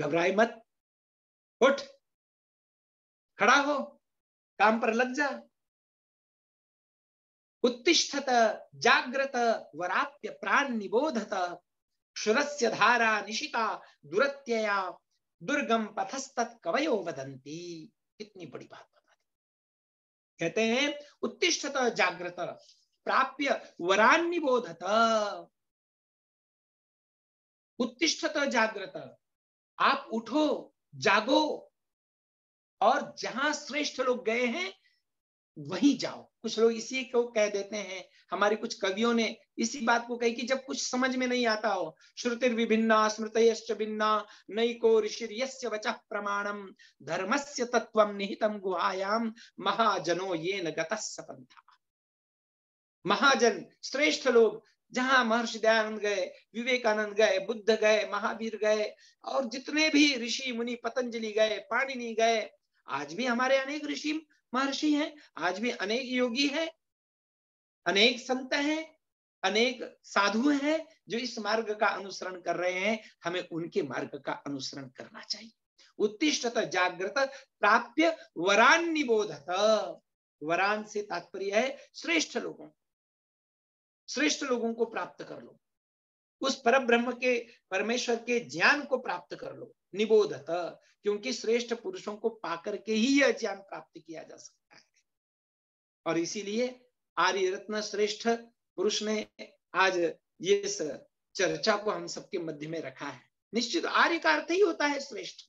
घबराए मत, उठ, खड़ा हो, काम पर लग जा। उत्तिष्ठत जाग्रत वराप्य प्राण निबोधत, क्षुरस्य धारा निशिता दुरत्यया, दुर्गम पथस्तत् कवयो वदन्ति। कितनी बड़ी बात बता दी। कहते हैं उत्तिष्ठत जाग्रत प्राप्य वरान निबोधत। उत्तिष्ठत जाग्रत, आप उठो, जागो, और जहां श्रेष्ठ लोग गए हैं वहीं जाओ। कुछ लोग इसी को कह देते हैं, हमारे कुछ कवियों ने इसी बात को कही कि जब कुछ समझ में नहीं आता हो, श्रुतिर विभिन्ना स्मृतयश्च भिन्ना नैको ऋषिर्यस्य वचः प्रमाणम धर्मस्य तत्वं निहितं गुहायाम महाजनो येन गतः सपन्था। महाजन श्रेष्ठ लोग, जहां महर्षि दयानंद गए, विवेकानंद गए, बुद्ध गए, महावीर गए, और जितने भी ऋषि मुनि, पतंजलि गए, पाणिनि गए, आज भी हमारे अनेक ऋषि महर्षि हैं, आज भी अनेक योगी हैं, अनेक संत हैं, अनेक साधु हैं जो इस मार्ग का अनुसरण कर रहे हैं। हमें उनके मार्ग का अनुसरण करना चाहिए। उत्तिष्ठत जाग्रत प्राप्य वरान निबोधत। वरान से तात्पर्य है श्रेष्ठ लोगों, श्रेष्ठ लोगों को प्राप्त कर लो, उस पर ब्रह्म के, परमेश्वर के ज्ञान को प्राप्त कर लो। निबोधत, क्योंकि श्रेष्ठ पुरुषों को पाकर के ही यह ज्ञान प्राप्त किया जा सकता है। और इसीलिए आर्य रत्न श्रेष्ठ पुरुष ने आज ये चर्चा को हम सबके मध्य में रखा है। निश्चित आर्य का अर्थ ही होता है श्रेष्ठ,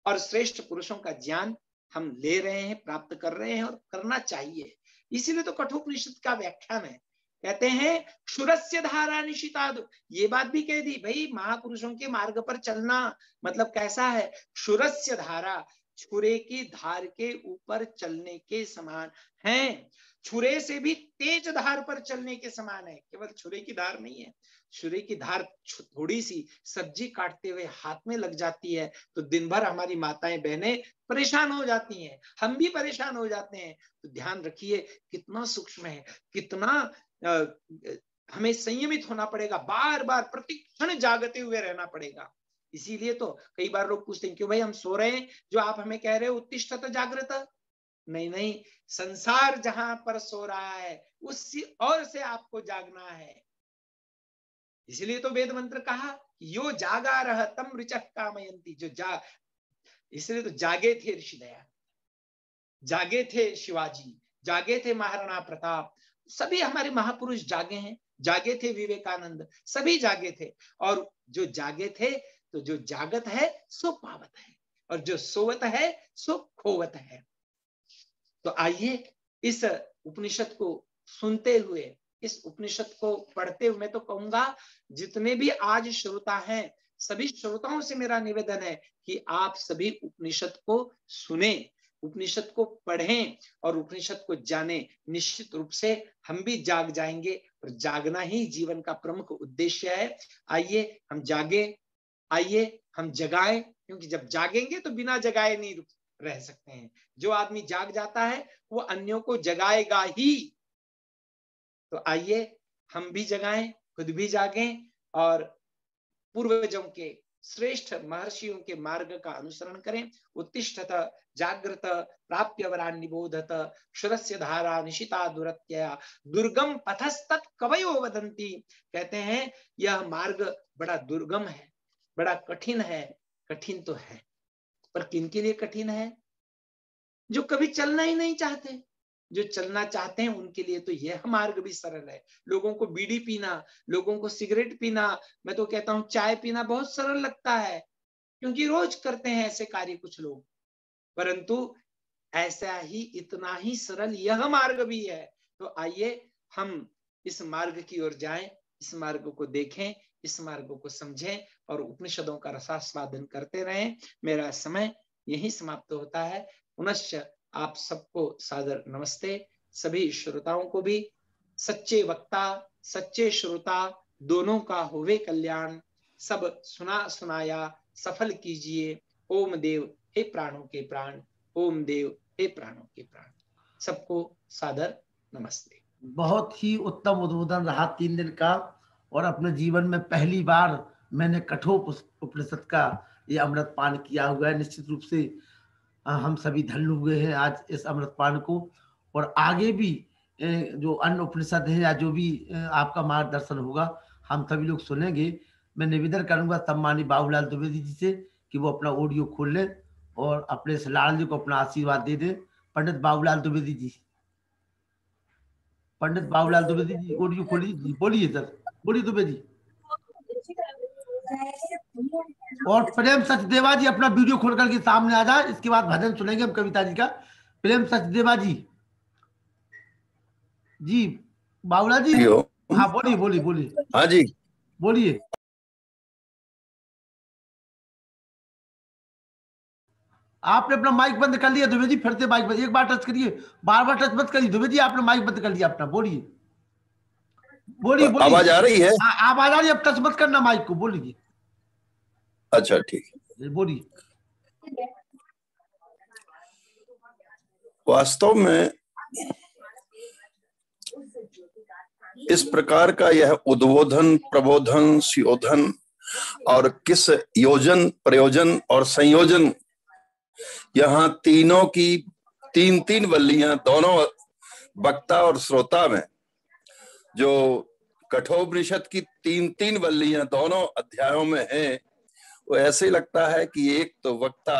और श्रेष्ठ पुरुषों का ज्ञान हम ले रहे हैं, प्राप्त कर रहे हैं, और करना चाहिए। इसीलिए तो कठोपनिषद का व्याख्यान है। कहते हैं क्षुरस्य धारा निशिताद, ये बात भी कह दी भाई, महापुरुषों के मार्ग पर चलना मतलब कैसा है। क्षुरस्य धारा, छुरे की धार के ऊपर चलने के समान है। छुरे से भी तेज धार पर चलने के समान है। केवल छुरे की धार नहीं है, छुरे की धार थोड़ी सी सब्जी काटते हुए हाथ में लग जाती है तो दिन भर हमारी माताएं बहनें परेशान हो जाती हैं, हम भी परेशान हो जाते हैं। तो ध्यान रखिए कितना सूक्ष्म है, कितना हमें संयमित होना पड़ेगा, बार बार प्रतिक्षण जागते हुए रहना पड़ेगा। इसीलिए तो कई बार लोग पूछते हैं क्यों भाई हम सो रहे हैं, जो आप हमें कह रहे हो उत्तिष्ठत जागृत। नहीं नहीं, संसार जहां पर सो रहा है उसी और से आपको जागना है। इसलिए तो वेद मंत्र कहा यो जागा रह तम ऋचः कामयन्ति, जो इसलिए तो जागे थे ऋषि दयानंद, जागे थे शिवाजी, जागे थे महाराणा प्रताप, सभी हमारे महापुरुष जागे हैं, जागे थे विवेकानंद, सभी जागे थे। और जो जागे थे तो जो जागत है सो पावत है, और जो सोवत है सो खोवत है। तो आइए इस उपनिषद को सुनते हुए, इस उपनिषद को पढ़ते हुए, मैं तो कहूंगा जितने भी आज श्रोता हैं, सभी श्रोताओं से मेरा निवेदन है कि आप सभी उपनिषद को सुने, उपनिषद को पढ़ें और उपनिषद को जाने। निश्चित रूप से हम भी जाग जाएंगे, और जागना ही जीवन का प्रमुख उद्देश्य है। आइए हम जागे, आइए हम जगाएं, क्योंकि जब जागेंगे तो बिना जगाए नहीं रह सकते हैं। जो आदमी जाग जाता है वो अन्यों को जगाएगा ही। तो आइए हम भी जगाएं, खुद भी जागें, और पूर्वजों के, श्रेष्ठ महर्षियों के मार्ग का अनुसरण करें। उत्तिष्ठत जागृत प्राप्य वरान निबोधत, क्षुरस्य धारा निशिता दुरत्यया, दुर्गम पथस्तत् कवयो वदन्ति। कहते हैं यह मार्ग बड़ा दुर्गम है, बड़ा कठिन है। कठिन तो है, पर किन के लिए कठिन है? जो कभी चलना ही नहीं चाहते। जो चलना चाहते हैं उनके लिए तो यह मार्ग भी सरल है। लोगों को बीड़ी पीना, लोगों को सिगरेट पीना, मैं तो कहता हूं चाय पीना बहुत सरल लगता है, क्योंकि रोज करते हैं ऐसे कार्य कुछ लोग। परंतु ऐसा ही, इतना ही सरल यह मार्ग भी है। तो आइए हम इस मार्ग की ओर जाएं, इस मार्ग को देखें, इस मार्ग को समझें, और उपनिषदों का रसास्वादन करते रहें। मेरा समय यही समाप्त होता है। पुनश्च आप सबको सादर नमस्ते। सभी श्रोताओं को भी सच्चे वक्ता, सच्चे श्रोता दोनों का होवे कल्याण। सब सुना सुनाया सफल कीजिए। ओम देव हे प्राणों के प्राण, ओम देव हे प्राणों के प्राण। सबको सादर नमस्ते। बहुत ही उत्तम उद्बोधन रहा 3 दिन का, और अपने जीवन में पहली बार मैंने कठोपनिषद का ये अमृत पान किया हुआ है। निश्चित रूप से हम सभी धन्य हुए हैं आज इस अमृत पान को, और आगे भी जो अन्य उपनिषद है या जो भी आपका मार्गदर्शन होगा हम सभी लोग सुनेंगे। मैं निवेदन करूंगा सम्मानित बाबूलाल द्विवेदी जी से कि वो अपना ऑडियो खोल लें और अपने इस लाल जी को अपना आशीर्वाद दे दें। पंडित बाबूलाल द्विवेदी जी, पंडित बाबूलाल द्विवेदी जी ऑडियो खोलिए जी, बोलिए सर, बोलिए द्विवेदी। और प्रेम सचदेवा जी अपना वीडियो खोल करके सामने आ जाए, इसके बाद भजन सुनेंगे हम कविता जी का। प्रेम सचदेवा जी, जी बाबूलाल जी, हाँ बोलिए बोलिए बोलिए। हाँ जी बोलिए। आपने अपना माइक बंद कर लिया द्विवेदी, फिर से माइक बंद, एक बार टच करिए, बार बार टच मत करिए द्विवेदी, आपने माइक बंद कर लिया अपना, बोलिए बोलिए बोलिए। आवाज आ रही है? आवाज आ रही है, अब टच मत करना माइक को, बोलिए। अच्छा ठीक है, बोलिए। वास्तव में इस प्रकार का यह उद्बोधन, प्रबोधन, सुयोधन और किस योजन, प्रयोजन और संयोजन, यहाँ तीनों की तीन तीन वल्लियां दोनों वक्ता और श्रोता में, जो कठोपनिषद की तीन तीन वल्लियां दोनों अध्यायों में हैं, वो ऐसे लगता है कि एक तो वक्ता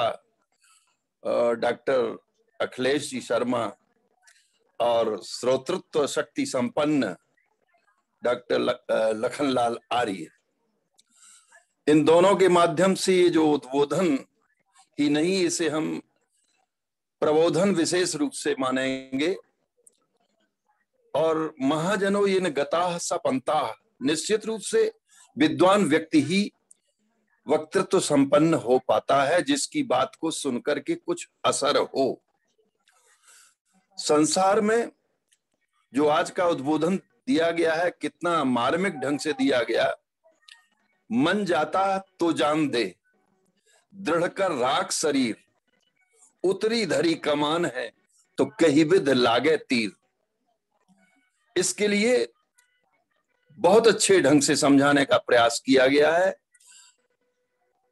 डॉक्टर अखिलेश जी शर्मा और श्रोतृत्व शक्ति संपन्न डॉक्टर लखनलाल आर्य, इन दोनों के माध्यम से ये जो उद्बोधन ही नहीं, इसे हम प्रबोधन विशेष रूप से मानेंगे। और महाजनो ये न गताः सपंताः, निश्चित रूप से विद्वान व्यक्ति ही वक्तृत्व संपन्न हो पाता है, जिसकी बात को सुनकर के कुछ असर हो। संसार में जो आज का उद्बोधन दिया गया है, कितना मार्मिक ढंग से दिया गया। मन जाता तो जान दे, दृढ़ कर राख शरीर, उतरी धरी कमान है तो कहीं विध लागे तीर। इसके लिए बहुत अच्छे ढंग से समझाने का प्रयास किया गया है।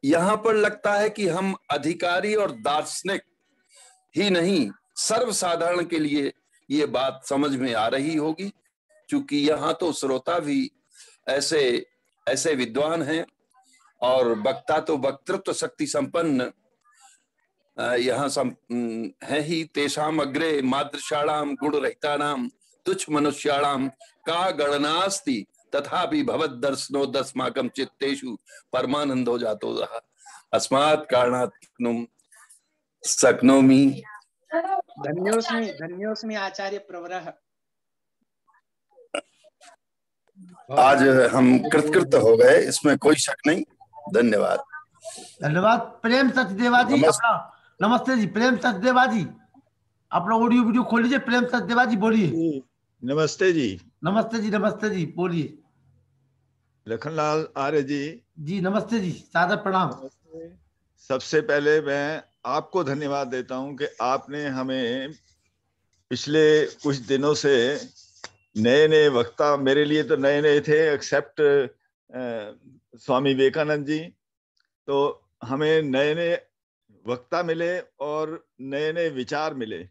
यहां पर लगता है कि हम अधिकारी और दार्शनिक ही नहीं, सर्वसाधारण के लिए ये बात समझ में आ रही होगी, क्योंकि यहाँ तो श्रोता भी ऐसे ऐसे विद्वान हैं और वक्ता तो वक्तृत्व शक्ति संपन्न यहाँ है ही। तेषाम अग्रे मादृशाणाम गुण रहितानाम तुच्छ मनुष्याणाम का गणनास्ति तथापि भवद दर्शनो दस्माकम चित्तेषु परमानंदो जातो रहा अस्मात् कारणात् शक्नोमि। धन्योस्मि आचार्य प्रवरः। आज हम कृतकृत हो गए, इसमें कोई शक नहीं। धन्यवाद। धन्यवाद। प्रेम सचदेवा जी अपना, नमस्ते जी। प्रेम सचदेवा जी अपना ऑडियो वीडियो खोल लीजिए। प्रेम सचदेवा जी बोलिए। नमस्ते जी। नमस्ते जी, नमस्ते जी, बोलिए। लखनलाल आर्य जी। जी नमस्ते जी, सादर प्रणाम। सबसे पहले मैं आपको धन्यवाद देता हूं कि आपने हमें पिछले कुछ दिनों से नए नए वक्ता, मेरे लिए तो नए नए थे एक्सेप्ट स्वामी विवेकानंद जी, तो हमें नए नए वक्ता मिले और नए नए विचार मिले।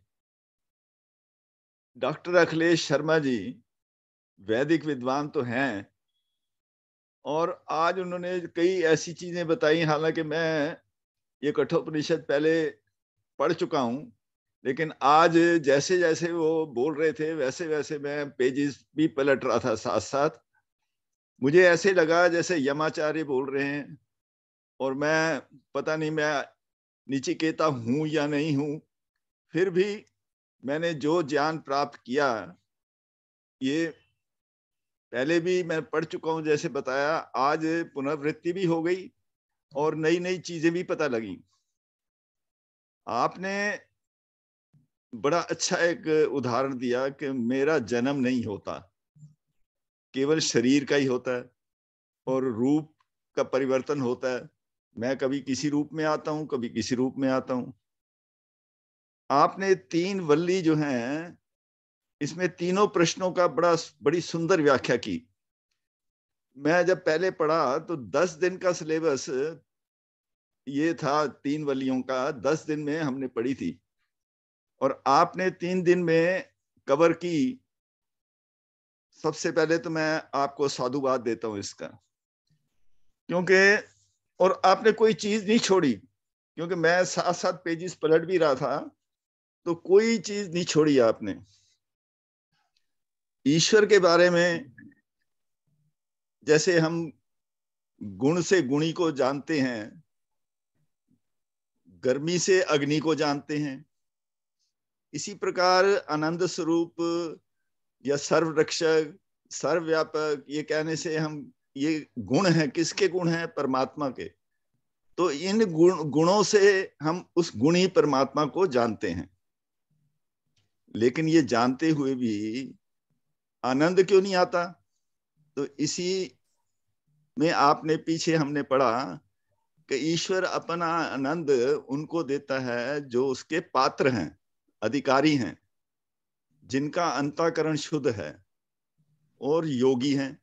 डॉक्टर अखिलेश शर्मा जी वैदिक विद्वान तो हैं, और आज उन्होंने कई ऐसी चीजें बताई, हालांकि मैं ये कठोपनिषद पहले पढ़ चुका हूं, लेकिन आज जैसे जैसे वो बोल रहे थे वैसे वैसे मैं पेजेस भी पलट रहा था साथ साथ। मुझे ऐसे लगा जैसे यमाचार्य बोल रहे हैं, और मैं पता नहीं मैं निचिकेता हूं या नहीं हूं, फिर भी मैंने जो ज्ञान प्राप्त किया, ये पहले भी मैं पढ़ चुका हूं जैसे बताया, आज पुनरावृत्ति भी हो गई और नई नई चीजें भी पता लगी। आपने बड़ा अच्छा एक उदाहरण दिया कि मेरा जन्म नहीं होता, केवल शरीर का ही होता है और रूप का परिवर्तन होता है। मैं कभी किसी रूप में आता हूं, कभी किसी रूप में आता हूं। आपने तीन वल्ली जो हैं, इसमें तीनों प्रश्नों का बड़ी सुंदर व्याख्या की। मैं जब पहले पढ़ा तो 10 दिन का सिलेबस ये था 3 वलियों का, 10 दिन में हमने पढ़ी थी और आपने 3 दिन में कवर की। सबसे पहले तो मैं आपको साधुवाद देता हूं इसका, क्योंकि और आपने कोई चीज नहीं छोड़ी, क्योंकि मैं 7-7 पेजेस पलट भी रहा था तो कोई चीज नहीं छोड़ी आपने। ईश्वर के बारे में जैसे हम गुण से गुणी को जानते हैं, गर्मी से अग्नि को जानते हैं, इसी प्रकार आनंद स्वरूप या सर्वरक्षक, सर्वव्यापक, ये कहने से हम, ये गुण है, किसके गुण है? परमात्मा के। तो इन गुणों से हम उस गुणी परमात्मा को जानते हैं, लेकिन ये जानते हुए भी आनंद क्यों नहीं आता? तो इसी में आपने पीछे हमने पढ़ा कि ईश्वर अपना आनंद उनको देता है जो उसके पात्र हैं, अधिकारी हैं, जिनका अंतःकरण शुद्ध है और योगी हैं।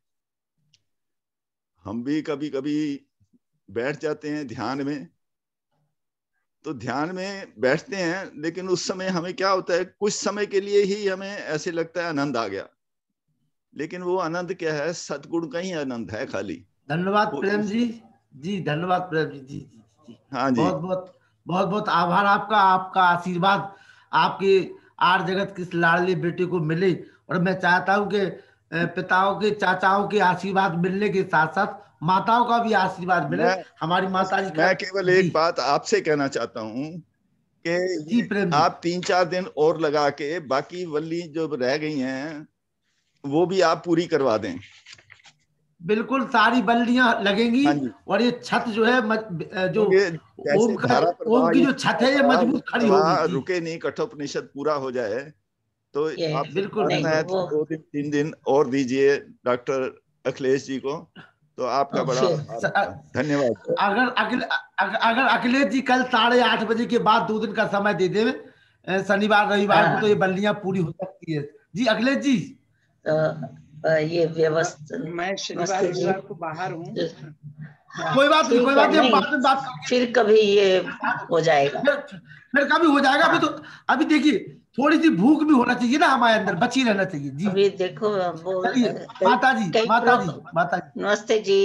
हम भी कभी कभी बैठ जाते हैं ध्यान में, तो ध्यान में बैठते हैं, लेकिन उस समय हमें क्या होता है, कुछ समय के लिए ही हमें ऐसे लगता है आनंद आ गया, लेकिन वो आनंद क्या है? सतगुण का ही आनंद है खाली। धन्यवाद प्रेम जी। जी धन्यवाद प्रेम जी। जी जी जी हाँ जी, बहुत बहुत आभार आपका। आपका आशीर्वाद आपके आर जगत के इस लाडले बेटे को मिले, और मैं चाहता हूं कि पिताओं के, चाचाओं के आशीर्वाद मिलने के साथ साथ माताओं का भी आशीर्वाद मिले। हमारी माता जी मैं केवल एक बात आपसे कहना चाहता हूँ जी कि प्रेम जी, आप 3-4 दिन और लगा के बाकी वल्ली जो रह गई हैं वो भी आप पूरी करवा दें। बिल्कुल सारी बल्लियां लगेंगी। हाँ जी, और ये छत जो है जो जैसे ओम का, धारा ओम प्रवाह, की ये जो छत है ये मजबूत खड़ी होगी। रुके नहीं, कठोपनिषद पूरा हो जाए तो ये आप बिल्कुल नहीं है वो 2 दिन 3 दिन और दीजिए डॉक्टर अखिलेश जी को, तो आपका बड़ा फिर आभार होगा। धन्यवाद। अगर अखिलेश जी कल 8:30 बजे के बाद 2 दिन का समय दे दें, शनिवार रविवार को, तो ये बल्लियां पूरी हो सकती है। जी अखिलेश जी। ये व्यवस्था, मैं शनिवार रविवार को बाहर हूँ। कोई बात नहीं, कोई बात नहीं, हम बाद में बात करेंगे। फिर कभी ये हो जाएगा, फिर कभी हो जाएगा। अभी तो, अभी देखिए, थोड़ी सी भूख भी होना चाहिए ना हमारे अंदर, बची रहना चाहिए। जी अभी देखो वो माता जी, माता जी। नमस्ते जी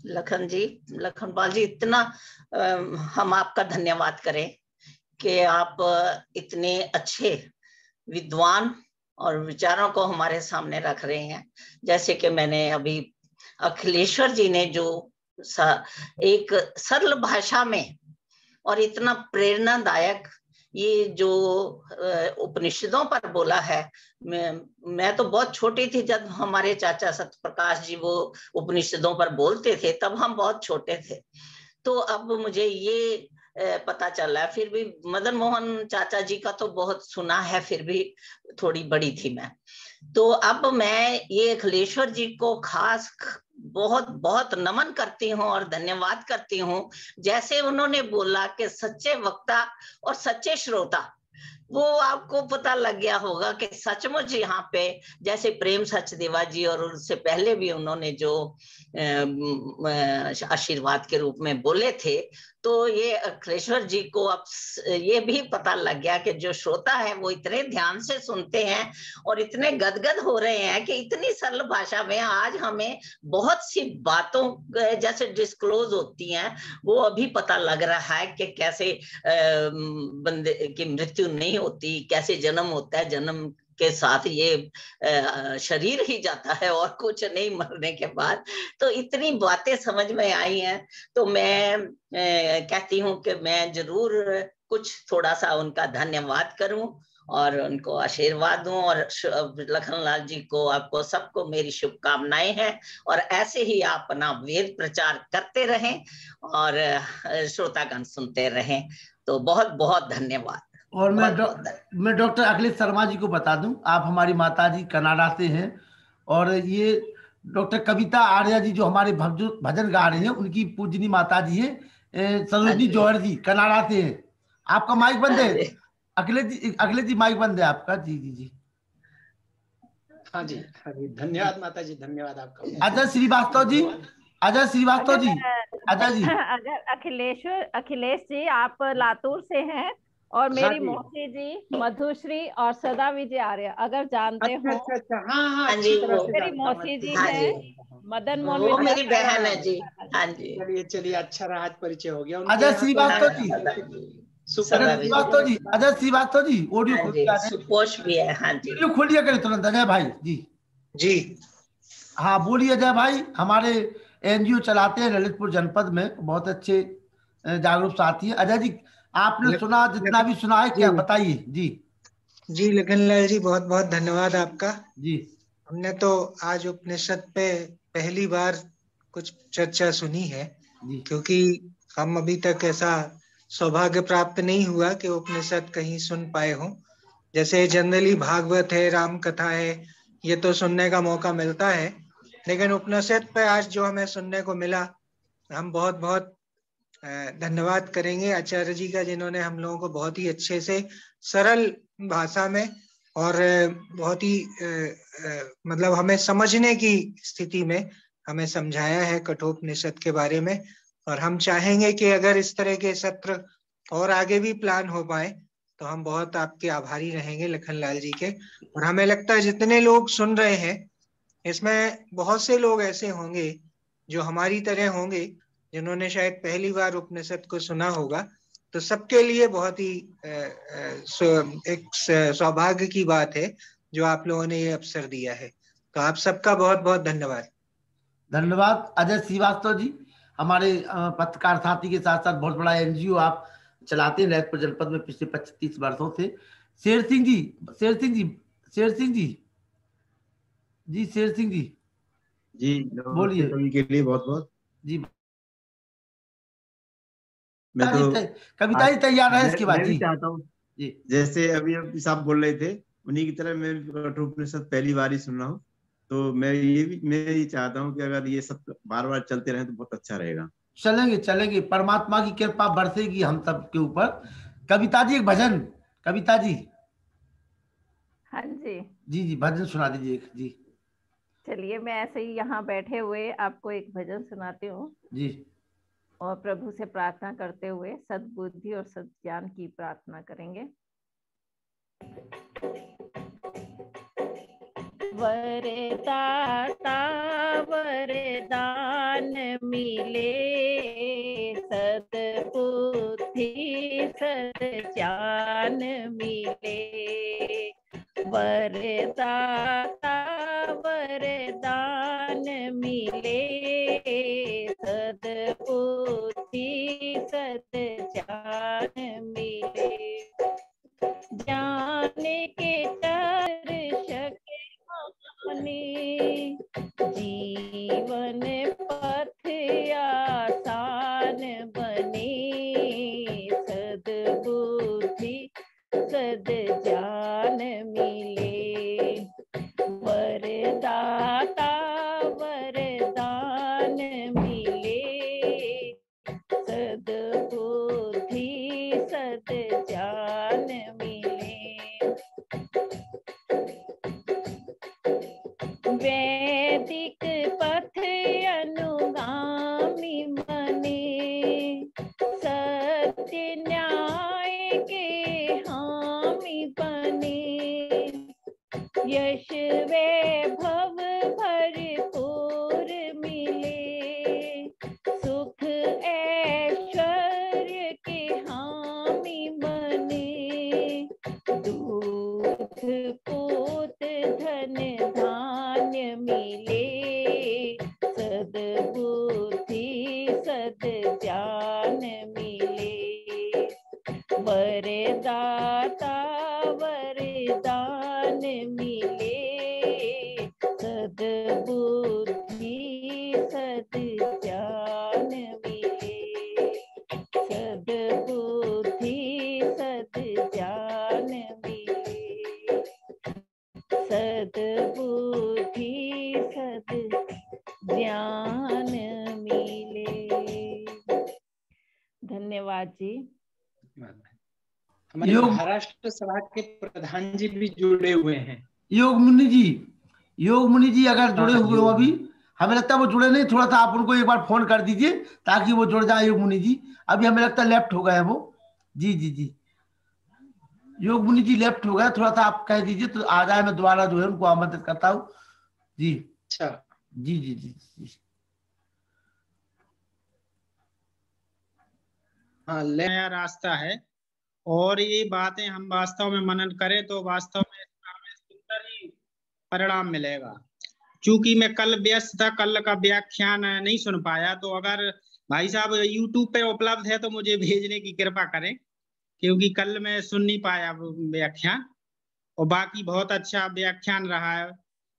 लखन जी, लखनपाल जी, इतना हम आपका धन्यवाद करें कि आप इतने अच्छे विद्वान और विचारों को हमारे सामने रख रहे हैं। जैसे कि मैंने अभी अखिलेश्वर जी ने जो एक सरल भाषा में और इतना प्रेरणादायक ये जो उपनिषदों पर बोला है, मैं तो बहुत छोटी थी जब हमारे चाचा सत्यप्रकाश जी वो उपनिषदों पर बोलते थे, तब हम बहुत छोटे थे। तो अब मुझे ये पता चला है, फिर भी मदन मोहन चाचा जी का तो बहुत सुना है, फिर भी थोड़ी बड़ी थी मैं। तो अब मैं ये अखिलेश्वर जी को खास बहुत बहुत नमन करती हूँ और धन्यवाद करती हूँ। जैसे उन्होंने बोला कि सच्चे वक्ता और सच्चे श्रोता, वो आपको पता लग गया होगा कि सचमुच यहाँ पे जैसे प्रेम सचदेवा जी और उससे पहले भी उन्होंने जो आशीर्वाद के रूप में बोले थे, तो ये अखिलेश्वर जी को अब ये भी पता लग गया कि जो श्रोता है वो इतने ध्यान से सुनते हैं और इतने गदगद हो रहे हैं कि इतनी सरल भाषा में आज हमें बहुत सी बातों जैसे डिस्क्लोज होती हैं वो अभी पता लग रहा है कि कैसे बंदे की मृत्यु नहीं होती, कैसे जन्म होता है, जन्म के साथ ये शरीर ही जाता है और कुछ नहीं मरने के बाद। तो इतनी बातें समझ में आई हैं, तो मैं कहती हूँ कि मैं जरूर कुछ थोड़ा सा उनका धन्यवाद करूं और उनको आशीर्वाद दूं। और लखनलाल जी को, आपको सबको मेरी शुभकामनाएं हैं, और ऐसे ही आप अपना वेद प्रचार करते रहें और श्रोतागण सुनते रहें। तो बहुत बहुत धन्यवाद। और मैं डॉक्टर अखिलेश शर्मा जी को बता दूं, आप हमारी माता जी कनाडा से हैं, और ये डॉक्टर कविता आर्या जी जो हमारे भजन गा रहे हैं, उनकी पूजनी माता जी है सरोजनी जौहर जी, कनाडा से हैं। आपका माइक बंद है अखिलेश जी माइक बंद है आपका। जी जी जी। हाँ जी, धन्यवाद माता जी, धन्यवाद आपका। अजय श्रीवास्तव जी। अजय श्रीवास्तव जी, अजय जी, अगर अखिलेश जी आप लातूर से हैं और मेरी जी। मौसी जी मधुश्री और सदा विजय आर्य अगर जानते अच्छा हो, अच्छा अच्छा, हाँ हाँ, हाँ अच्छी जी, तरह से मेरी जानता हूँ, मौसी अच्छी जी तरह से हाँ हैं जी, जानता हूँ। मदन मोहन वो मेरी विद्यासागर बहन है जी। जी। हाँ जी। चलिए चलिए, अच्छा रहा, आज परिचय हो गया उनके अजय यहाँ तो। श्रीवास्तव जी, शुक्र अजय है, श्रीवास्तव जी, अजय श्रीवास्तव जी, ऑडियो हाँ खोल जी, के आ जाए, सुपोष भी है। हाँ जी, ऑडियो खोलिए करें तुरंत अजय भाई जी। जी। हाँ बोलिए अजय भाई, हमारे एनजीओ चलाते हैं ललितपुर जनपद में, बहुत अच्छे जागरूक साथी है। अजय जी आपने सुना, जितना भी सुना है, क्या जी बताइए जी। जी, लखनलाल जी, बहुत बहुत धन्यवाद आपका। जी हमने तो आज उपनिषद पे पहली बार कुछ चर्चा सुनी है, जी क्योंकि हम अभी तक ऐसा सौभाग्य प्राप्त नहीं हुआ कि उपनिषद कहीं सुन पाए हों। जैसे जनरली भागवत है, राम कथा है, ये तो सुनने का मौका मिलता है, लेकिन उपनिषद पे आज जो हमें सुनने को मिला, हम बहुत बहुत धन्यवाद करेंगे आचार्य जी का, जिन्होंने हम लोगों को बहुत ही अच्छे से सरल भाषा में और बहुत ही मतलब हमें समझने की स्थिति में हमें समझाया है कठोपनिषद के बारे में। और हम चाहेंगे कि अगर इस तरह के सत्र और आगे भी प्लान हो पाए तो हम बहुत आपके आभारी रहेंगे लखनलाल जी के। और हमें लगता है जितने लोग सुन रहे हैं, इसमें बहुत से लोग ऐसे होंगे जो हमारी तरह होंगे, जिन्होंने शायद पहली बार उपनिषद को सुना होगा। तो सबके लिए बहुत ही एक सौभाग्य की बात है जो आप लोगों ने ये अवसर दिया है। तो आप सबका बहुत बहुत धन्यवाद। धन्यवाद अजय श्रीवास्तव जी, हमारे पत्रकार साथी के साथ साथ बहुत बड़ा एनजीओ आप चलाते हैं ललितपुर जनपद में पिछले 25-30 वर्षों से। शेर सिंह जी, शेर सिंह जी, शेर सिंह जी, जी शेर सिंह जी जी, बोलिए सभी के लिए बहुत बहुत। जी। मैं तो कविता ही तैयार है इसके बाद मैं भी जी। चाहता हूँ जी जैसे अभी साहब बोल रहे थे, उन्हीं की तरह मैं भी कठोपनिषद पहली बार ही सुन रहा हूँ। तो मैं ये चाहता हूँ कि अगर ये सब बार बार चलते रहे तो बहुत अच्छा रहेगा। चलेंगे चलेंगे, परमात्मा की कृपा बरसेगी हम सब के ऊपर। कविता जी एक भजन, कविता जी। हाँ जी जी जी भजन सुना दीजिए एक जी। चलिए, मैं ऐसे ही यहाँ बैठे हुए आपको एक भजन सुनाती हूँ जी और प्रभु से प्रार्थना करते हुए सद्बुद्धि और सद्ज्ञान की प्रार्थना करेंगे। वरदाता वरदान मिले, सद्बुद्धि सद्ज्ञान मिले। वरदाता वरदान मिले, सद्बुद्धि सद्ज्ञान मिले। ज्ञान के दर्शक माने, जीवन पथ आसान बने। सद्बुद्धि सद्ज्ञान मिले। वरदाता वरदान मिले, सद्बुद्धि सद्ज्ञान मिले। वैदिक पथ अनुगामी बने, सत्य न्याय के हामी बने। यश वैभव भरपूर मिले, सुख ऐश्वर्य के हामी बने। दूध पूत धन धान्य मिले, सद्बुद्धि सद्ज्ञान मिले। वरदाता वरदान मिले, सद्बुद्धि सद्ज्ञान मिले। सद्बुद्धि सद्ज्ञान मिले, सद्बुद्धि सद्ज्ञान मिले। धन्यवाद जी। हमारे महाराष्ट्र सभा के प्रधान जी भी जुड़े हुए हैं। योग मुनि जी, योग मुनि जी अगर जुड़े हुए हो अभी, हमें लगता है वो जुड़े नहीं, थोड़ा सा आप उनको एक बार फोन कर दीजिए ताकि वो जुड़ जाए योग मुनि जी। अभी हमें लगता है लेफ्ट हो गए हैं वो। जी जी जी, योग मुनि जी लेफ्ट हो गए, थोड़ा सा आप कह दीजिए तो आ जाए, मैं दोबारा जो है उनको आमंत्रित करता हूँ। जी अच्छा, जी जी जी जी। हाँ नया रास्ता है, और ये बातें हम वास्तव में मनन करें तो वास्तव में इसका हमें सुंदर ही परिणाम मिलेगा। चूंकि मैं कल व्यस्त था, कल का व्याख्यान नहीं सुन पाया, तो अगर भाई साहब YouTube पे उपलब्ध है तो मुझे भेजने की कृपा करें, क्योंकि कल मैं सुन नहीं पाया वो व्याख्यान। और बाकी बहुत अच्छा व्याख्यान रहा है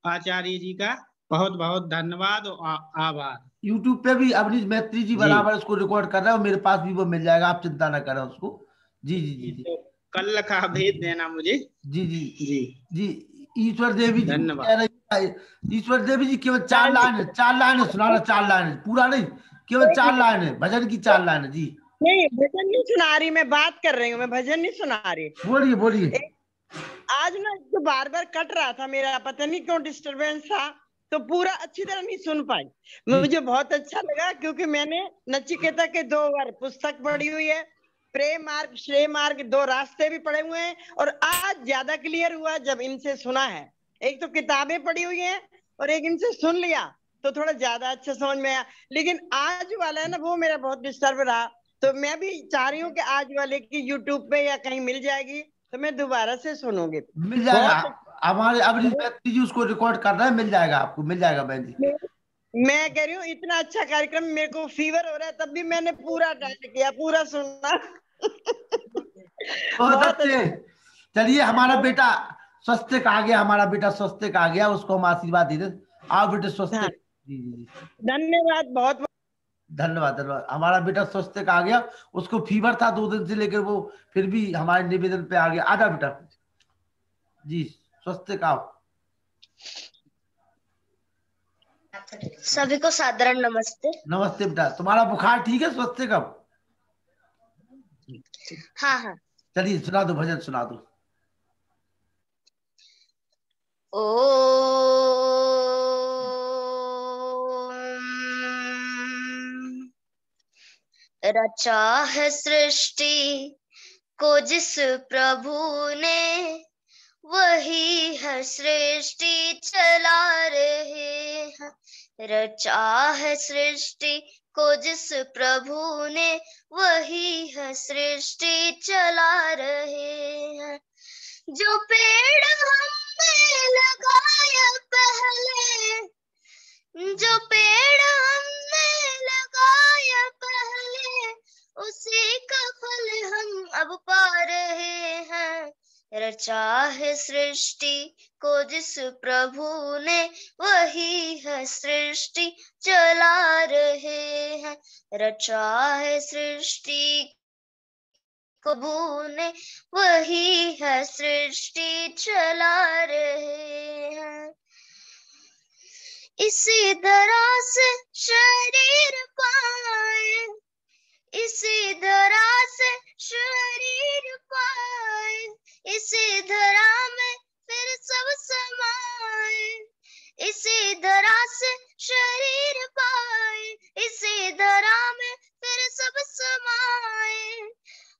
आचार्य जी का, बहुत बहुत धन्यवाद और आभार। YouTube पे भी अवनीश मैत्री जी बराबर उसको रिकॉर्ड कर रहे हो, मेरे पास भी वो मिल जाएगा, आप चिंता ना करें उसको। जी जी जी जी, तो कल का भेज देना मुझे। जी जी जी जी। ईश्वर देवी जी धन्यवाद। कह रही है, ईश्वर देवी जी केवल 4 लाइन, 4 लाइन सुनाना, 4 लाइन पूरा नहीं, केवल 4 लाइन है, भजन की 4 लाइन है। जी नहीं, भजन नहीं सुना रही, मैं बात कर रही हूँ, मैं भजन नहीं सुना रही। बोलिए बोलिए। आज ना जो बार बार कट रहा था मेरा, पता नहीं क्यों डिस्टरबेंस था, तो पूरा अच्छी तरह नहीं सुन पाई। मुझे बहुत अच्छा लगा, क्योंकि मैंने नचिकेता के 2 बार पुस्तक पढ़ी हुई है, प्रेम मार्ग श्रेय मार्ग 2 रास्ते भी पढ़े हुए हैं, और आज ज्यादा क्लियर हुआ जब इनसे सुना है। एक तो किताबें पढ़ी हुई हैं और एक इनसे सुन लिया तो थोड़ा ज्यादा अच्छा समझ में आया। लेकिन आज वाला है ना, वो मेरा बहुत डिस्टर्ब रहा, तो मैं भी चाह रही हूँ कि आज वाले की यूट्यूब पे या कहीं मिल जाएगी तो मैं दोबारा से सुनूंगी। मिल जाएगा, हमारे अवनीश मैत्री जी उसको रिकॉर्ड कर रहे हैं, मिल जाएगा आपको, मिल जाएगा बहन जी। मैं कह रही हूँ इतना अच्छा कार्यक्रम, मेरे को फीवर हो रहा है तब भी मैंने पूरा अटेंड किया, पूरा सुनना। बहुत अच्छे। चलिए, हमारा बेटा स्वस्तिक आ गया, हमारा बेटा स्वस्तिक आ गया, उसको हम आशीर्वाद दे दें। आओ बेटे स्वस्तिक। जी जी जी, धन्यवाद, बहुत धन्यवाद धन्यवाद। हमारा बेटा स्वस्तिक आ गया, उसको फीवर था 2 दिन से, लेकर वो फिर भी हमारे निवेदन पे आ गया। आजा बेटा। जी स्वस्तिक आओ। सभी को साधारण नमस्ते। नमस्ते बेटा, तुम्हारा बुखार ठीक है स्वस्तिक अब? हाँ हाँ, चलिए सुना दो, भजन सुना दो। रचा है सृष्टि को जिस प्रभु ने, वही है सृष्टि चला रहे हैं। रचा है सृष्टि को जिस प्रभु ने, वही है सृष्टि चला रहे हैं। जो पेड़ हमने लगाया पहले, जो पेड़ हमने लगाया पहले, उसी का फल हम अब पा रहे हैं। रचा है सृष्टि को जिस प्रभु ने, वही है सृष्टि चला रहे हैं। रचा है सृष्टि प्रभु ने, वही है सृष्टि चला रहे हैं। इसी धरा से शरीर पाए, इसी धरा से शरीर पाए, इसी धरा में फिर सब समाए। इसी धरा से शरीर पाए, इसी धरा में फिर सब समाए।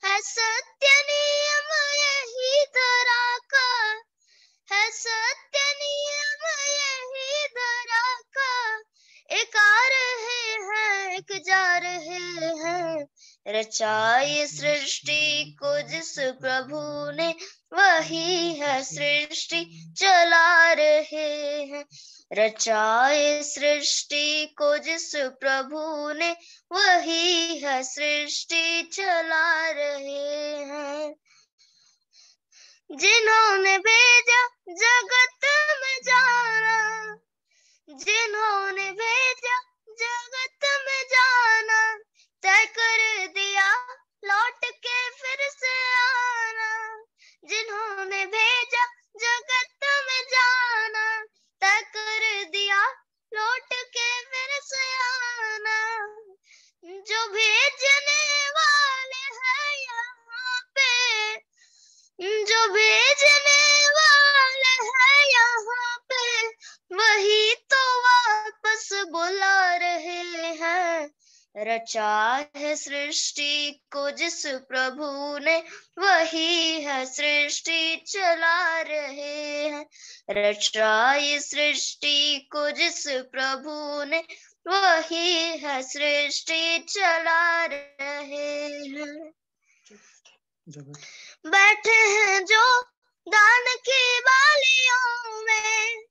है सत्य नियम यही धरा का, है सत्य नियम यही धरा का। एक आ रहे हैं, एक जा रहे हैं। रचाई सृष्टि को जिस प्रभु ने, वही है सृष्टि चला रहे हैं। रचाए सृष्टि को जिस प्रभु ने, वही है सृष्टि चला रहे हैं। जिन्होंने भेजा जगत में जाना, जिन्होंने भेजा जगत में जाना, तय कर दिया लौट के फिर से आना। जिन्होंने भेजा जगत में जाना, तय कर दिया लौट के फिर से आना। जो भेजने वाले हैं यहाँ पे, जो भेजने वाले हैं यहाँ पे, वही तो वापस रचा है सृष्टि को जिस प्रभु ने, वही है सृष्टि चला रहे हैं। रचा ये सृष्टि को जिस प्रभु ने, वही है सृष्टि चला रहे हैं। बैठे हैं जो दान की बालियों में,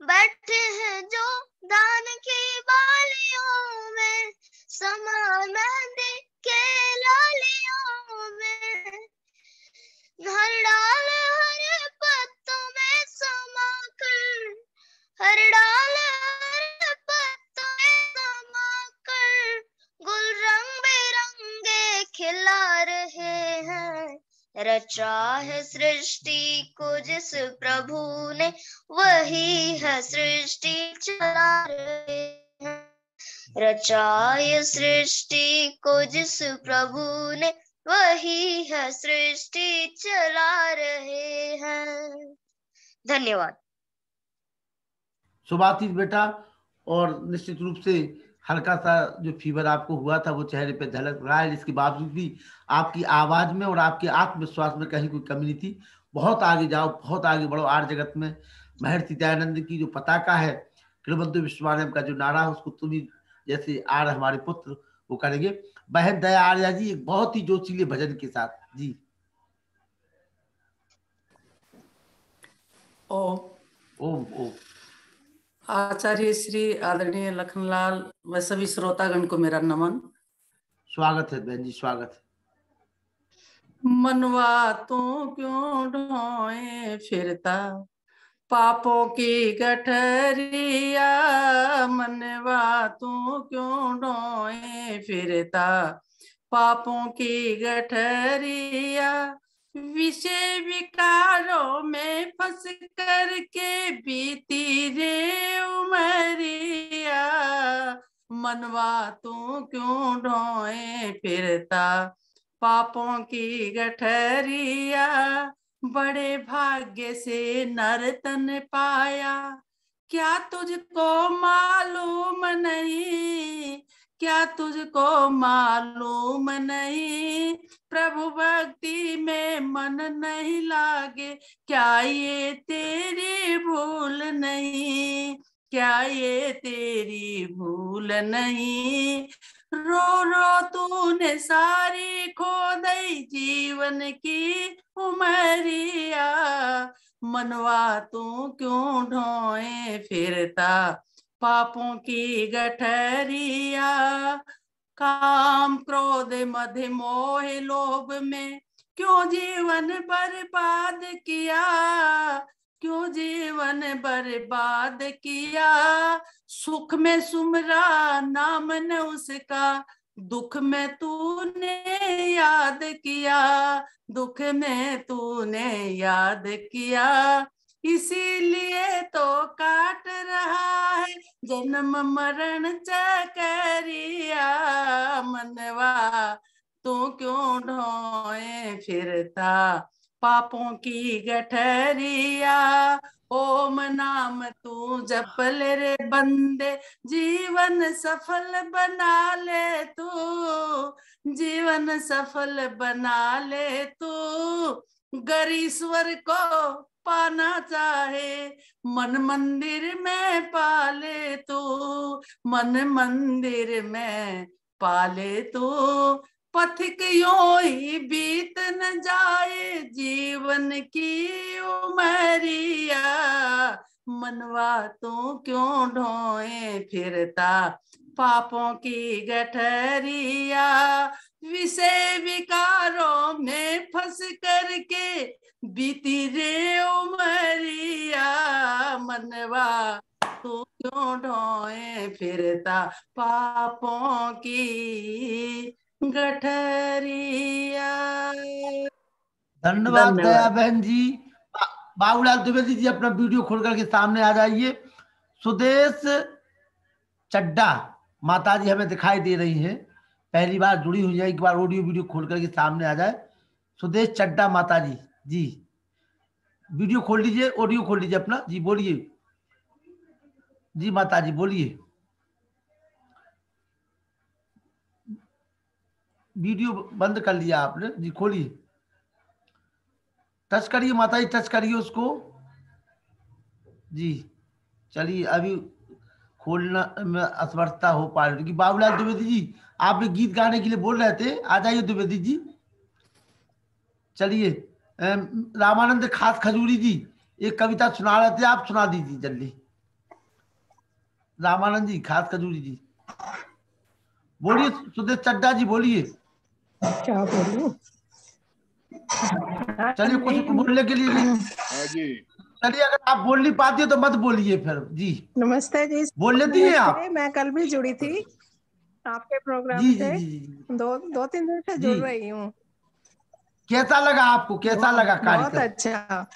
बैठे हैं जो दान की बालियों में, समा मेहंदी के लालियों में। हर डाल हर पत्तों में समा कर, हर डाल हर पत्तों में समा कर, गुल रंग बिरंगे खिला रहे हैं। रचा है सृष्टि को जिस प्रभु ने, वही है सृष्टि चला रहे हैं। रचा ये सृष्टि को जिस प्रभु ने, वही है सृष्टि चला रहे हैं। धन्यवाद। सुभाषित बेटा, और निश्चित रूप से हल्का सा जो फीवर आपको हुआ था वो चेहरे पे झलक रहा है, इसके बावजूद भी आपकी आवाज में और आपके आत्मविश्वास में कहीं कोई कमी नहीं थी। बहुत आगे जाओ, बहुत आगे बढ़ो। आर जगत में महर्षि दयानंद की जो पताका है, कृबंधु विश्वमानव का जो नारा है, उसको तुम ही जैसे आर हमारे पुत्र वो करेंगे। बहन दया आर्या जी एक बहुत ही जोशीले भजन के साथ जी। ओम ओम ओम। आचार्य श्री आदरणीय लखनलाल व सभी श्रोतागण को मेरा नमन। स्वागत है बहन जी, स्वागत है। मनवा तू क्यों ढोए फिरता पापों की गठरिया, मनवा तू क्यों ढोए फिरता पापों की गठरिया। विषय विकारों में फंस कर के बीती रे उमरिया, मनवा तू क्यों ढोए फिरता पापों की गठरिया। बड़े भाग्य से नर्तन पाया, क्या तुझको मालूम नहीं, क्या तुझको मालूम नहीं, प्रभु भक्ति में मन नहीं लागे, क्या ये तेरी भूल नहीं, क्या ये तेरी भूल नहीं। रो रो तूने सारी खो दई जीवन की उमरिया, मनवा तू क्यों ढोए फिरता पापों की गठरिया। काम क्रोध मद मोह लोभ में क्यों जीवन बर्बाद किया, क्यों जीवन बर्बाद किया। सुख में सुमरा नाम न उसका, दुख में तूने याद किया, दुख में तूने याद किया। इसीलिए तो काट रहा है जन्म मरण चकरिया, मनवा तू क्यों ढोए फिरता पापों की गठरिया। ओम नाम तू जप ले रे बंदे, जीवन सफल बना ले तू, जीवन सफल बना ले तू। गर ईश्वर को पाना चाहे मन मंदिर में पाले तू, मन मंदिर में पाले तू। पथिक यूं ही बीत न जाए जीवन की उमरिया, मनवा तू क्यों ढोए फिरता पापों की गठरिया। विषय विकारों में फंस करके बीती रे उमरिया, मनवा तू क्यों ढोए फिरता पापों की गठरिया। धन्यवाद दया बहन जी। बाबूलाल द्विवेदी जी अपना वीडियो खोल करके सामने आ जाइए। सुदेश चड्डा माता जी हमें दिखाई दे रही हैं, पहली बार जुड़ी हुई है, एक बार ऑडियो वीडियो खोल करके सामने आ जाए। सुदेश चड्डा माता जी जी वीडियो खोल लीजिए, ऑडियो खोल लीजिए अपना जी, बोलिए जी माता जी बोलिए। वीडियो बंद कर लिया आपने जी, खोलिए, टच करिए माता जी, टच करिए उसको जी। चलिए अभी खोलना में असमर्थता हो पा रही है। बाबूलाल द्विवेदी जी, आप भी गीत गाने के लिए बोल रहे थे, आ जाइए द्विवेदी जी। चलिए रामानंद खास खजूरी जी एक कविता सुना रहे थे, आप सुना दीजिए जल्दी। रामानंद जी खास खजूरी जी बोलिए। सुदेश चड्डा जी बोलिए। क्या बोलूं? चलिए कुछ बोलने के लिए नहीं। चलिए अगर आप बोल नहीं पाती हो तो मत बोलिए फिर जी। नमस्ते जी। बोल लेती हैं आप? मैं कल भी जुड़ी थी आपके प्रोग्राम जी से। जी जी, दो तीन दिन से जुड़ रही हूँ। कैसा लगा आपको? कैसा लगा कार्यक्रम? बहुत अच्छा,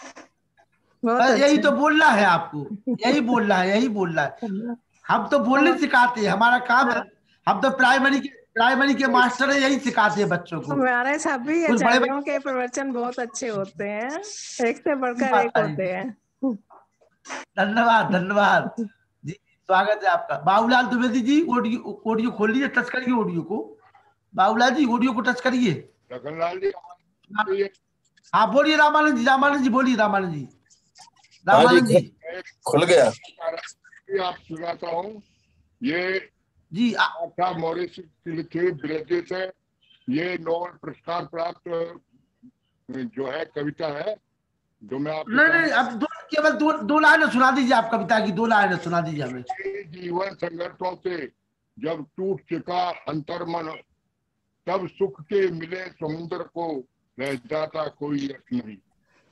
यही तो बोलना है आपको, यही बोलना है, यही बोलना है। हम तो बोलने सिखाते हैं, हमारा काम है। हम तो प्राइमरी के मास्टर है, यही सिखाते हैं बच्चों को। हमारे सभी आचार्यों के प्रवचन बहुत अच्छे होते हैं, एक से बढ़कर एक होते हैं। धन्यवाद धन्यवाद जी, स्वागत है आपका। बाबूलाल द्विवेदी जी ऑडियो खोल लीजिए, टच करिए ऑडियो को। बाबूलाल जी ऑडियो को टच करिए। लखनलाल जी हाँ बोलिए रामानंद जी, रामानंद जी बोलिए, रामानंद जी। रामानंद जी खुल गया। आप सुनाता हूँ ये जी। मॉरिस लिखी ब्रिटिश है, ये नोबेल पुरस्कार प्राप्त जो है कविता है, जो मैं आप नहीं अब केवल दो लाइनें सुना दीजिए, आप कविता की 2 लाइनें सुना दीजिए हमें। जीवन संघर्षों से जब टूट चुका अंतर्मन, तब सुख के मिले समुद्र को रह जाता कोई अर्थ नहीं।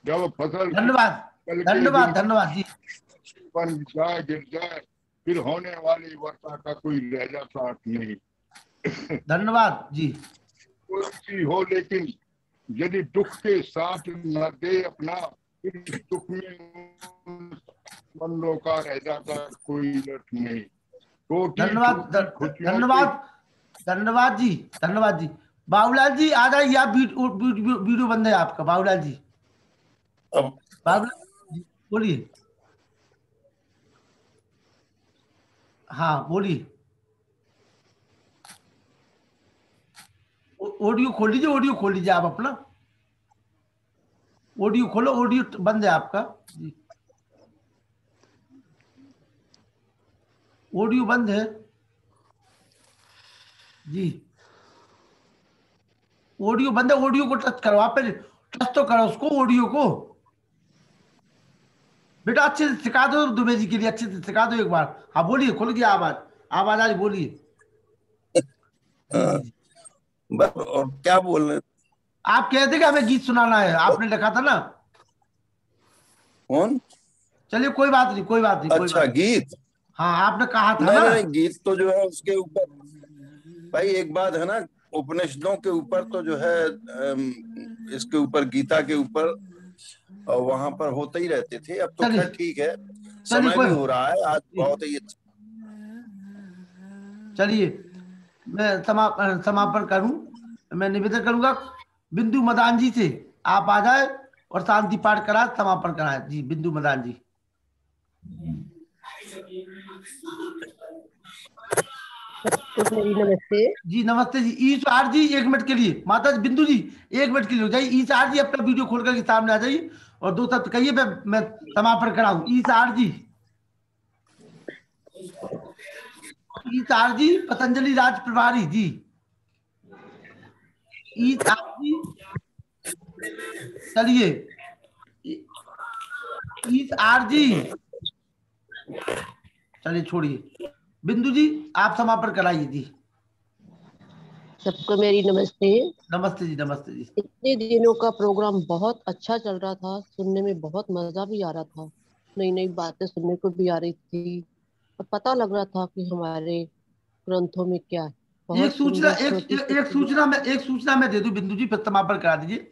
जब फसल धन्यवाद धन्यवाद धन्यवाद जी। बन जाए गिर जाए, फिर होने वाली वर्षा का कोई रह जाता अर्थ नहीं। धन्यवाद जी। कोई हो लेकिन यदि दुख के साथ न दे अपना, फिर दुख में बंदों का रह जाता कोई अर्थ नहीं। धन्यवाद धन्यवाद धन्यवाद जी, धन्यवाद जी। बाबूलाल जी आ जाइए, आप वीडियो बंद है आपका। बाबूलाल जी बाबूलाल बोलिए। हाँ बोलिए, ऑडियो खोल लीजिए, ऑडियो खोल लीजिए आप अपना, ऑडियो खोलो, ऑडियो बंद है आपका जी, ऑडियो बंद है जी, ऑडियो बंद है। ऑडियो को टच करो, आप पहले टच तो करो उसको, ऑडियो को। बेटा अच्छे से सिखा दो दुबे जी के लिए, अच्छे से सिखा दो एक बार। हाँ बोलिए, खुल गया आवाज, आवाज आ रही, बोलिए। और क्या बोल रहे? आप कह थे कि हमें गीत सुनाना है, आपने लिखा था ना। कौन? चलिए कोई बात नहीं, कोई बात नहीं। अच्छा गीत, हाँ आपने कहा था ना। नहीं गीत तो जो है उसके ऊपर भाई एक बात है ना, उपनिषदों के ऊपर तो जो है इसके ऊपर गीता के ऊपर वहां पर होते ही रहते थे। अब तो खैर ठीक है, समय भी हो रहा है आज बहुत ही अच्छा। चलिए मैं समापन करूं, मैं निवेदन करूंगा बिंदु मदान जी से, आप आ जाए और शांति पाठ करा समापन कराए जी। बिंदु मदान जी नमस्ते जी। नमस्ते जी। ईसार जी 1 मिनट के लिए, माता जी बिंदु जी 1 मिनट के लिए हो जाइए। ईसार जी अपना वीडियो खोल करके सामने आ जाइए और 2 शब्द कहिए, मैं समापन कराऊं। ईसार जी, ईसार जी पतंजलि राज प्रभारी जी, ईसार जी चलिए। ईसार जी चलिए छोड़िए। बिंदु जी आप समापन कराइए जी। सबको मेरी नमस्ते। नमस्ते जी, नमस्ते जी। इतने दिनों का प्रोग्राम बहुत अच्छा चल रहा था, सुनने में बहुत मजा भी आ रहा था, नई नई बातें सुनने को भी आ रही थी और पता लग रहा था कि हमारे ग्रंथों में क्या है। एक सूचना मैं दे दूं बिंदु जी, फिर समापन करा दीजिए।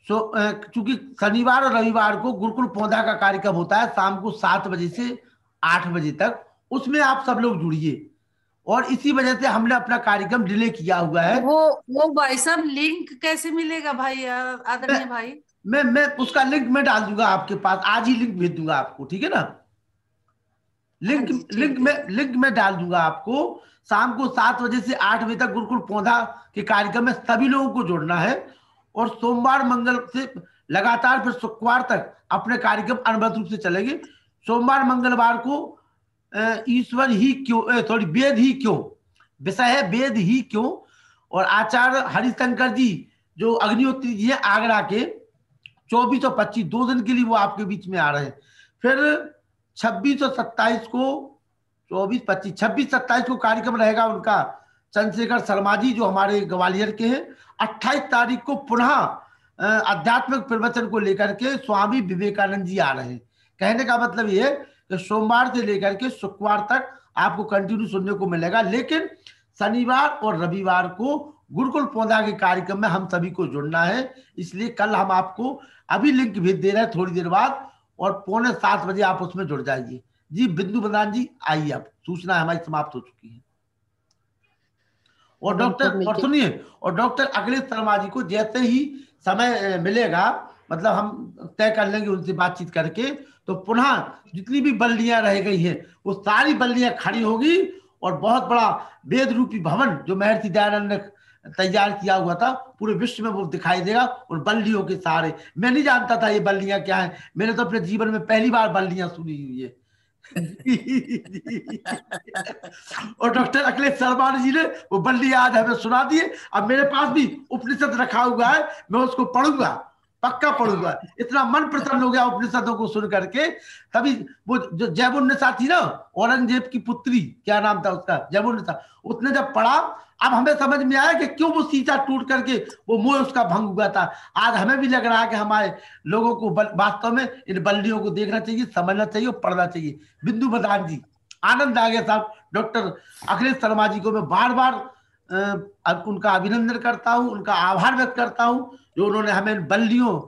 चूंकि शनिवार और रविवार को गुरुकुल पौधा का कार्यक्रम होता है शाम को 7 बजे से 8 बजे तक, उसमें आप सब लोग जुड़िए। और इसी वजह से हमने अपना कार्यक्रम डिले किया हुआ है। वो भाई साहब लिंक कैसे मिलेगा भाई आदरणीय भाई? मैं उसका लिंक मैं डाल दूंगा आपके पास, आज ही लिंक भेज दूंगा आपको, ठीक है ना। लिंक में डाल दूंगा आपको। शाम को 7 बजे से 8 बजे तक गुरुकुल पौधा के कार्यक्रम में सभी लोगों को जुड़ना है और सोमवार मंगल से लगातार फिर शुक्रवार तक अपने कार्यक्रम अनवरत रूप से चलेंगे। सोमवार मंगलवार को ईश्वर ही क्यों, वेद ही क्यों, विषय है वेद ही क्यों, और आचार्य हरिशंकर जी जो अग्निहोत्री जी हैं आगरा के, 24 और 25 2 दिन के लिए वो आपके बीच में आ रहे हैं। फिर 26 और 27 को, 24, 25, 26, 27 को कार्यक्रम रहेगा उनका चंद्रशेखर शर्मा जी जो हमारे ग्वालियर के हैं। 28 तारीख को पुनः आध्यात्मिक प्रवचन को लेकर के स्वामी विवेकानंद जी आ रहे हैं। कहने का मतलब ये है कि सोमवार से लेकर के शुक्रवार तक आपको कंटिन्यू सुनने को मिलेगा, लेकिन शनिवार और रविवार को गुरुकुल पौधा के कार्यक्रम में हम सभी को जुड़ना है। इसलिए कल हम आपको अभी लिंक भेज दे रहे हैं थोड़ी देर बाद, और 6:45 बजे आप उसमें जुड़ जाइए। जी बिंदु प्रधान जी आइए, आप सूचना हमारी समाप्त हो चुकी है। और डॉक्टर, और सुनिए, और डॉक्टर अखिलेश शर्मा जी को जैसे ही समय मिलेगा, मतलब हम तय कर लेंगे उनसे बातचीत करके, तो पुनः जितनी भी बल्लियां रह गई हैं वो सारी बल्लियां खड़ी होगी और बहुत बड़ा वेद रूपी भवन जो महर्षि दयानंद ने तैयार किया हुआ था पूरे विश्व में वो दिखाई देगा। और बल्लियों के सहारे, मैं नहीं जानता था ये बल्लियां क्या है, मैंने तो अपने जीवन में पहली बार बल्लियां सुनी हुई है। और डॉक्टर अखिलेश शर्मा जी ने वो बल्ली आज हमें सुना दिए। अब मेरे पास भी उपनिषद रखा हुआ है, मैं उसको पढ़ूंगा, पक्का पढ़ूंगा। इतना मन प्रसन्न हो गया उपनिषदों को सुन करके। तभी वो जो जैबुन्निसा थी ना, औरंगजेब की पुत्री, क्या नाम था उसका, जैबुन्निसा, उसने जब पढ़ा, अब हमें समझ में आया कि क्यों वो सीसा टूट करके वो मोह उसका भंग हुआ था। आज हमें भी लग रहा है कि हमारे लोगों को वास्तव में इन बल्लियों को देखना चाहिए, समझना चाहिए और पढ़ना चाहिए। बिंदु प्रधान जी, आनंद आ गया साहब। डॉक्टर अखिलेश शर्मा जी को मैं बार बार उनका अभिनंदन करता हूँ, उनका आभार व्यक्त करता हूँ जो उन्होंने हमें बल्लियों,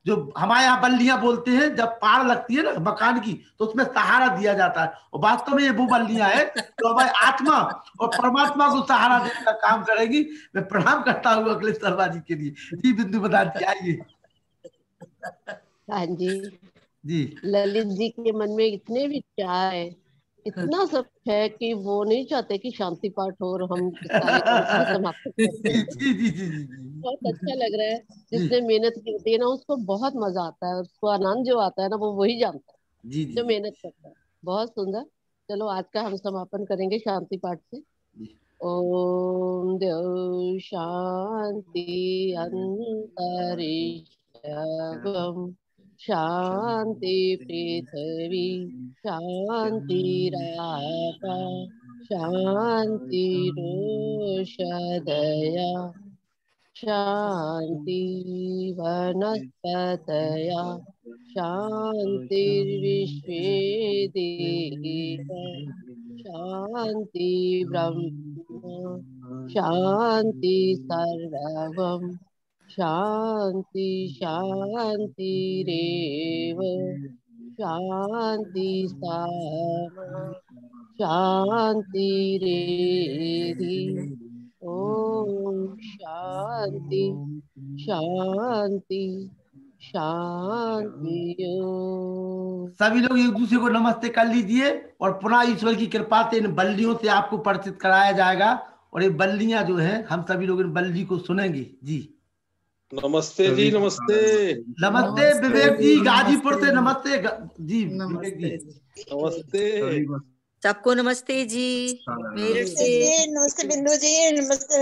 जो हमारे यहाँ बल्लियां बोलते हैं, जब पार लगती है ना मकान की तो उसमें सहारा दिया जाता है, और वास्तव में ये वो बल्लियां हैं तो हमारी आत्मा और परमात्मा को सहारा देने का काम करेगी। मैं प्रणाम करता हूँ अखिलेश शर्मा जी के लिए। जी बिंदु प्रधान जी आइए। हाँ जी जी, ललित जी के मन में इतने विचार है, इतना सब है कि वो नहीं चाहते कि शांति पाठ हो और हम समाप्त करें। बहुत अच्छा लग रहा है, जिसने मेहनत की होती है ना उसको बहुत मजा आता है, उसको आनंद जो आता है ना वो वही जानता है जो मेहनत करता है। बहुत सुंदर। चलो आज का हम समापन करेंगे शांति पाठ से। ओम देव शांति अंतरिक्षं शांति पृथ्वी शांतिरापः शांतिरोषधयः शांति वनस्पतयः शांतिर्विश्वे देवा शांति ब्रह्म शांति सर्वं शांति शांतिरेव शांति शांतिरेधि। ओम शांति शांति शांति। सभी लोग एक दूसरे को नमस्ते कर लीजिए और पुनः ईश्वर की कृपा से इन बल्लियों से आपको परिचित कराया जाएगा, और ये बल्लियां जो हैं हम सभी लोग इन बल्ली को सुनेंगे। जी नमस्ते जी, नमस्ते नमस्ते विवेक जी, गाजीपुर से नमस्ते जी विवेक जी, नमस्ते सबको नमस्ते जी, मेरठ से नमस्ते बिंदु जी, नमस्ते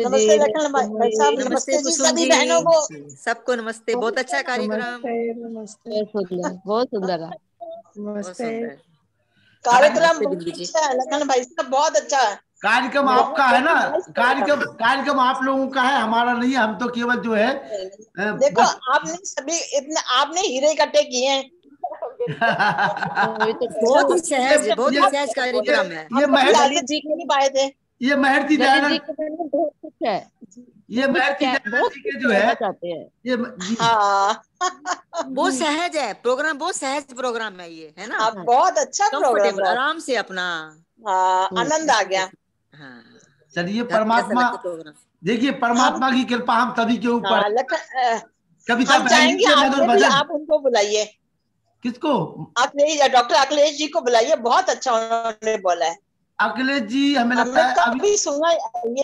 नमस्ते लखन भाई साहब, नमस्ते जी सभी बहनों को, सबको नमस्ते। बहुत अच्छा कार्यक्रम, बहुत सुंदर कार्यक्रम लखन भाई साहब, बहुत अच्छा कार्यक्रम आपका है ना, कार्यक्रम आप लोगों का है, हमारा नहीं है। हम तो केवल जो है देखो आपने सभी इतने आपने हीरे इकट्ठे किए हैं। बहुत ही सहज कार्यक्रम है। ये महर्षि जी के नहीं पाए थे, ये महर्षि दयानंद, ये महर्षि दयानंद जी के जो है ये वो सहज है प्रोग्राम, बहुत सहज प्रोग्राम है ये, है ना। बहुत अच्छा प्रोग्राम, आराम से अपना आनंद आ गया। चलिए परमात्मा, देखिए परमात्मा की कृपा हम सभी के ऊपर। कविता आप उनको बुलाइए। किसको? अखिलेश, डॉक्टर अखिलेश जी को बुलाइए, बहुत अच्छा उन्होंने बोला है। अखिलेश जी हमें लगता है अभी सुना ये,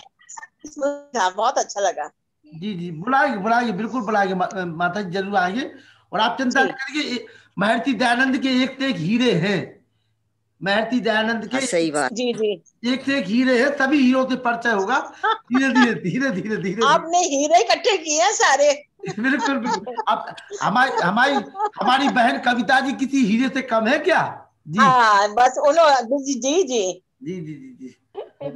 बहुत अच्छा लगा। जी जी, बुलाएंगे बिल्कुल बुलाएंगे माता जी, जरूर आएंगे। और आप चिंता न करिए, महर्षि दयानंद के एक से एक हीरे हैं। महर्षि दयानंद के सही बात, जी जी, एक से एक हीरे हैं। सभी हीरो से परिचय होगा धीरे धीरे धीरे धीरे धीरे। आपने हीरे इकट्ठे किए हैं सारे। बिल्कुल बिल्कुल। आप हमारी बहन कविता जी किसी हीरे से कम है क्या? जी हाँ, बस उन्होंने जी जी जी जी जी जी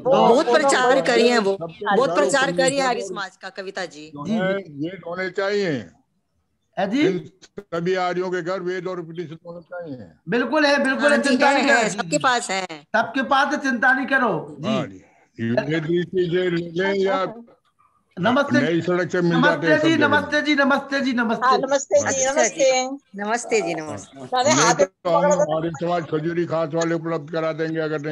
बहुत प्रचार करी है, वो बहुत प्रचार करी है आर्य समाज का कविता जी। ये होने चाहिए जी, सभी आर्यों के घर वेद और उपनिषद होने चाहिए। बिल्कुल है, बिल्कुल है, चिंता नहीं करो, सबके पास है, सबके पास है, चिंता नहीं करो जी। नमस्ते, नई सड़क से मिल जाते हैं। नमस्ते जी, नमस्ते जी, नमस्ते जी, नमस्ते नमस्ते जी, नमस्ते नमस्ते जी, नमस्ते। आर्य समाज खजूरी खास वाले उपलब्ध करा देंगे, अगर नहीं